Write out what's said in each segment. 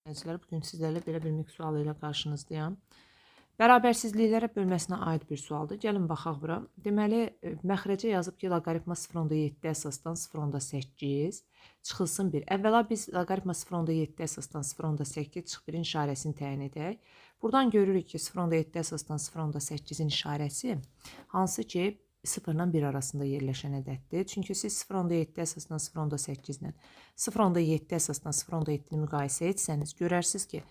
Bugün sizlərlə belə bir mix sualı ilə qarşınızdayım. Bərabərsizliklərə bölməsinə aid bir sualdır. Gəlin baxaq bura. Deməli, məxrəcə yazıb ki, loqaritma 0.7 əsasdan 0.8 çıxılsın 1. Əvvəla biz loqaritma 0.7 əsasdan 0.8 çıx 1-in işarəsini təyin edək. Buradan görürük ki, 0.7 əsasdan 0.8-in işarəsi hansı ki, 0 ilə 1 arasında yerləşən ədəddir. Çünki siz 0.7 əsasdan 0.8 ilə 0.7 əsasdan 0.7-ni müqayisə etsəniz, görərsiniz ki,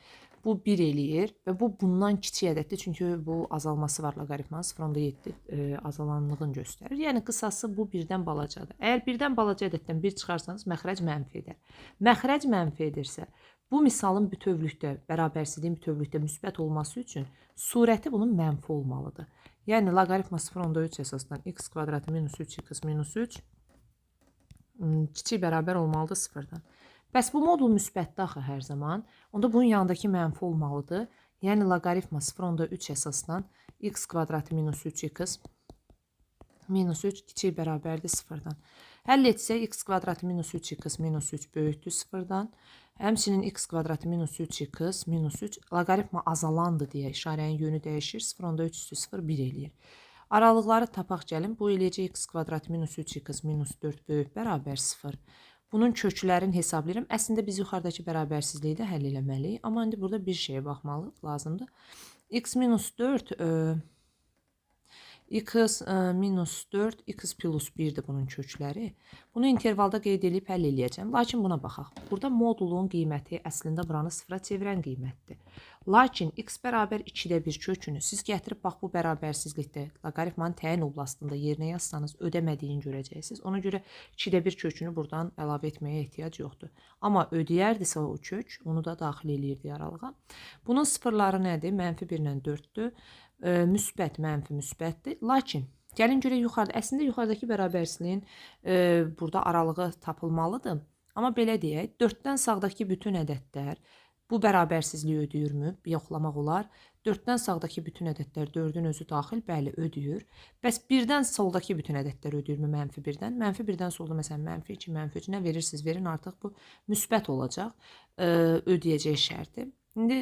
bu 1 eləyir və bu bundan kiçik ədəddir. Çünki bu azalması var loqaritmanın 0.7 azalanlığını göstərir. Yəni, qısası bu 1-dən balacadır. Əgər 1-dən balaca ədəddən 1 çıxarsanız, məxrəc mənfi edər. Məxrəc mənfi edirsə, bu misalın bütövlükdə, bərabərsizliyin bütövlükdə müsbət olması üçün surəti bunun mənfi olmalıdır. Yəni, loqaritma 0.3 əsasdan x kvadratı minus 3x minus 3 kiçik bərabər olmalıdır 0-dan. Bəs bu modul müsbətdir axı hər zaman. Onda bunun yanındakı mənfi olmalıdır. Yəni, loqaritma 0.3 əsasdan x kvadratı minus 3x minus 3 kiçik bərabərdir 0-dan. Həll etsək, x kvadratı minus 3x minus 3 böyükdür 0-dan. Həmçinin x kvadratı minus 3x minus 3 loqaritma azalandır deyə işarənin yönü dəyişir. 0.3 üstü 0 1 eləyir. Aralıqları tapaq gəlin. Bu eləyəcək x kvadratı minus 3x minus 4 böyük bərabər 0. Bunun köklərini hesablayıram. Əslində biz yuxarıdakı bərabərsizliyi də həll eləməliyik. Amma indi burada bir şeyə baxmalı lazımdır. X minus 4 x minus 4, x plus 1-dir bunun kökləri. Bunu intervalda qeyd edib həll eləyəcəm. Lakin buna baxaq. Burada modulun qiyməti əslində buranı sıfıra çevirən qiymətdir. Lakin x bərabər 2-də 1 kökünü siz gətirib bax bu bərabərsizlikdə loqaritmanın təyin oblastında yerinə yazsanız ödəmədiyini görəcəksiniz. Ona görə 2-də 1 kökünü buradan əlavə etməyə ehtiyac yoxdur. Amma ödəyərdirsə o kök, onu da daxil eləyirdi aralığa. Bunun sıfırları nədir? Mənfi 1 ilə 4-dür. Müsbət, mənfi müsbətdir. Lakin, gəlin görək yuxarıda. Əslində, yuxarıdakı bərabərsizliyin burada aralığı tapılmalıdır. Amma belə deyək, 4-dən sağdakı bütün ədədlər bu bərabərsizliyi ödəyirmü? Yoxlamaq olar. 4-dən sağdakı bütün ədədlər 4-ün özü daxil, bəli, ödəyir. Bəs 1-dən soldakı bütün ədədlər ödəyirmü mənfi 1-dən? Mənfi 1-dən solda, məsələn, mənfi 2, mənfi 3 nə verirsiniz? Verin, artıq bu müsbət olacaq. Ödəyəcək şərti. İndi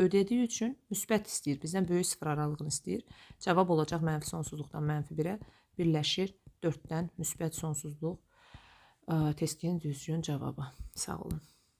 ödədiyi üçün müsbət istəyir. Bizdən böyük sıfır aralığını istəyir. Cavab olacaq mənfi sonsuzluqdan mənfi 1-ə birləşir 4-dən müsbət sonsuzluq. Testinin düzgün cavabı. Sağ olun.